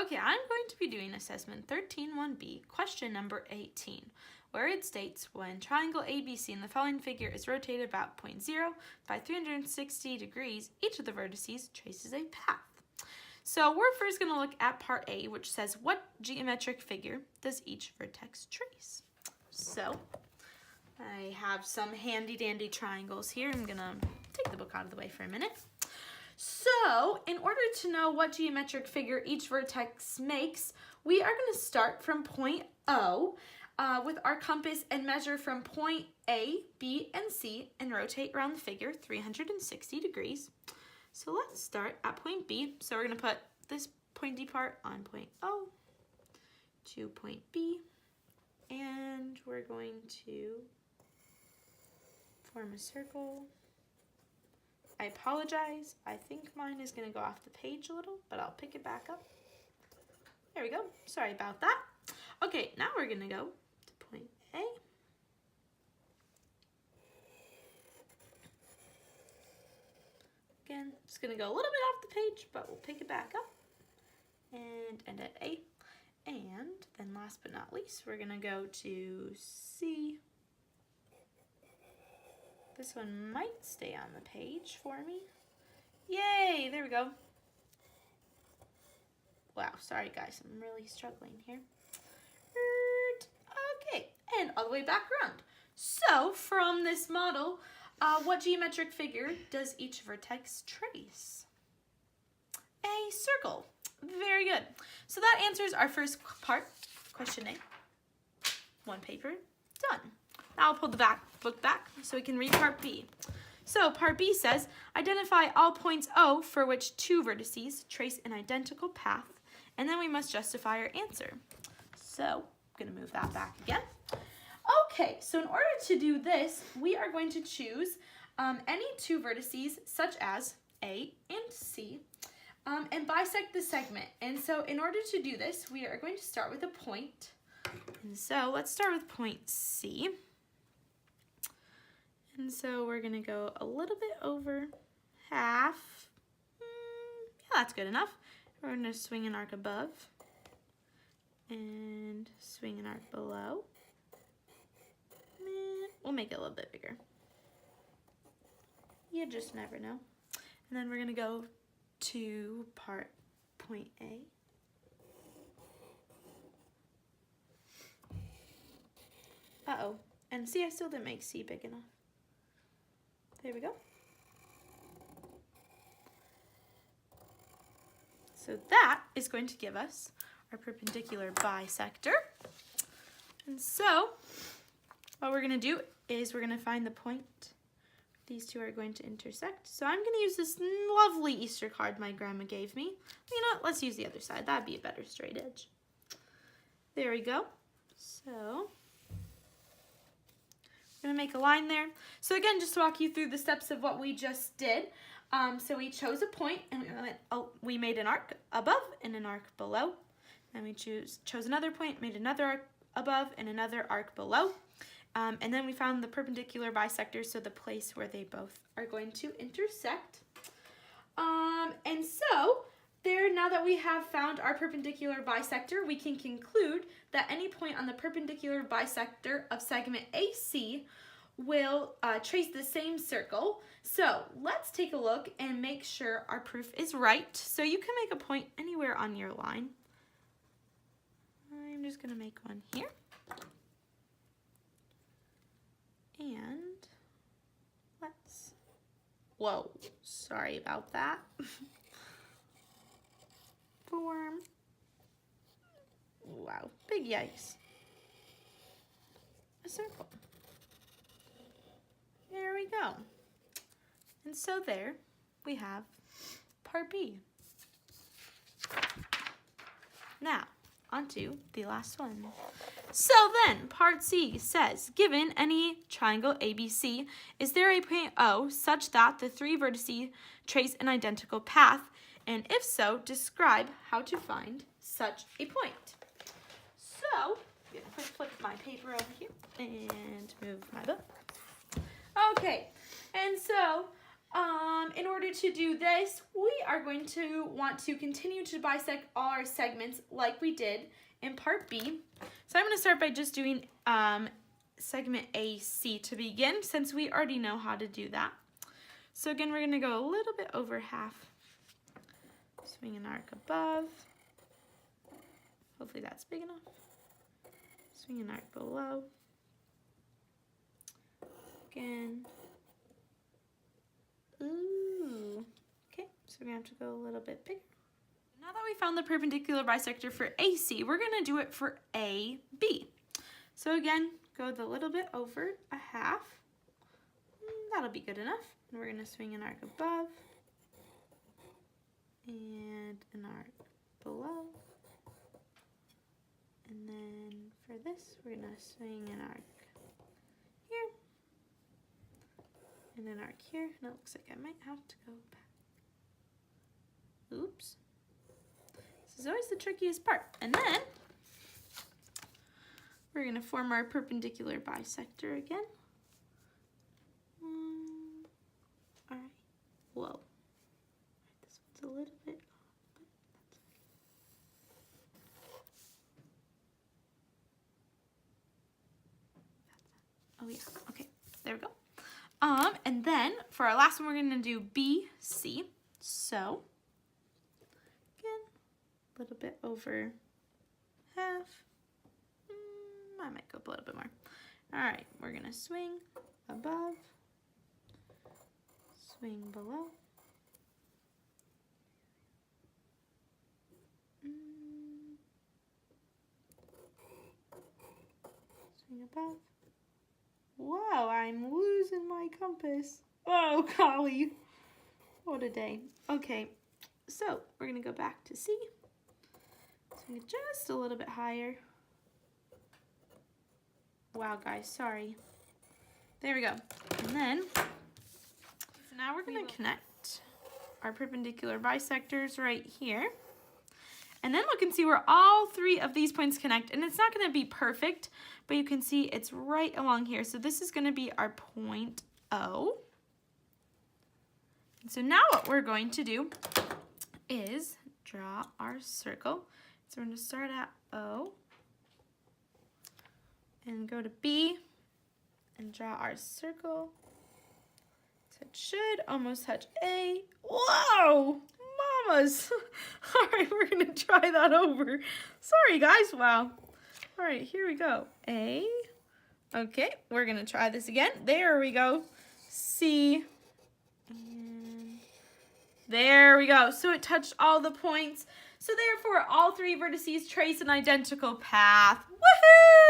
Okay, I'm going to be doing assessment 13-1B, question number 18, where it states when triangle ABC in the following figure is rotated about 0 by 360 degrees, each of the vertices traces a path. So we're first going to look at part A, which says what geometric figure does each vertex trace? So I have some handy dandy triangles here. I'm going to take the book out of the way for a minute. So, in order to know what geometric figure each vertex makes, we are going to start from point O with our compass and measure from point A, B, and C and rotate around the figure 360 degrees. So let's start at point B. So we're going to put this pointy part on point O to point B, and we're going to form a circle. I apologize. I think mine is going to go off the page a little, but I'll pick it back up. There we go. Sorry about that. Okay, now we're going to go to point A. Again, it's going to go a little bit off the page, but we'll pick it back up and end at A. And then last but not least, we're going to go to C. This one might stay on the page for me. Yay, there we go. Wow, sorry guys, I'm really struggling here. Okay, and all the way back around. So from this model, what geometric figure does each vertex trace? A circle. Very good. So that answers our first part, question A. One paper, done. Now I'll pull the book back so we can read part B. So part B says, identify all points O for which two vertices trace an identical path, and then we must justify our answer. So I'm going to move that back again. Okay, so in order to do this, we are going to choose any two vertices such as A and C and bisect the segment. And so in order to do this, we are going to start with a point. And so let's start with point C. And so we're going to go a little bit over half. Yeah, that's good enough. We're going to swing an arc above and swing an arc below. We'll make it a little bit bigger. You just never know. And then we're going to go to point A. Uh-oh. And see, I still didn't make C big enough. There we go. So that is going to give us our perpendicular bisector. And so what we're going to do is we're going to find the point these two are going to intersect. So I'm going to use this lovely Easter card my grandma gave me. You know what? Let's use the other side. That'd be a better straight edge. There we go. So I'm going to make a line there. So again, just to walk you through the steps of what we just did. So we chose a point and we made an arc above and an arc below. Then we chose another point, made another arc above and another arc below. And then we found the perpendicular bisector, so the place where they both are going to intersect. And so there, now that we have found our perpendicular bisector, we can conclude that any point on the perpendicular bisector of segment AC will trace the same circle. So let's take a look and make sure our proof is right. So you can make a point anywhere on your line. I'm just going to make one here. And whoa, sorry about that. Form. Wow, big yikes. A circle. There we go. And so there we have part B. Now, on to the last one. So then, part C says, given any triangle ABC, is there a point O such that the three vertices trace an identical path? And if so, describe how to find such a point. So, I'm going to flip my paper over here and move my book. Okay, and so In order to do this, we are going to want to continue to bisect all our segments like we did in part B. So I'm going to start by just doing segment AC to begin, since we already know how to do that. So again, we're going to go a little bit over half. Swing an arc above. Hopefully that's big enough. Swing an arc below. Again. Ooh. Okay, so we're going to have to go a little bit bigger. Now that we found the perpendicular bisector for AC, we're going to do it for AB. So again, go the little bit over a half. That'll be good enough. And we're going to swing an arc above and an arc below. And then for this, we're going to swing an arc here and an arc here. And it looks like I might have to go back. Oops. This is always the trickiest part. And then we're going to form our perpendicular bisector again. All right. Whoa. This one's a little bit off, but that's okay. Oh yeah. Okay. There we go. And then for our last one, we're going to do BC. So again, a little bit over half. I might go up a little bit more. All right, we're gonna swing above, swing below, swing above. Wow, I'm losing my compass. Oh, golly. What a day. Okay, so we're gonna go back to C. Swing it just a little bit higher. Wow, guys, sorry. There we go. And then, so now we're going to connect our perpendicular bisectors right here. And then look and see where all three of these points connect. And it's not going to be perfect, but you can see it's right along here. So this is going to be our point O. And so now what we're going to do is draw our circle. So we're going to start at O. And go to B and draw our circle. So it should almost touch A. Whoa! Mamas! All right, we're going to try that over. Sorry, guys. Wow. All right, here we go. A. Okay, we're going to try this again. There we go. C. And there we go. So it touched all the points. So therefore, all three vertices trace an identical path. Woohoo!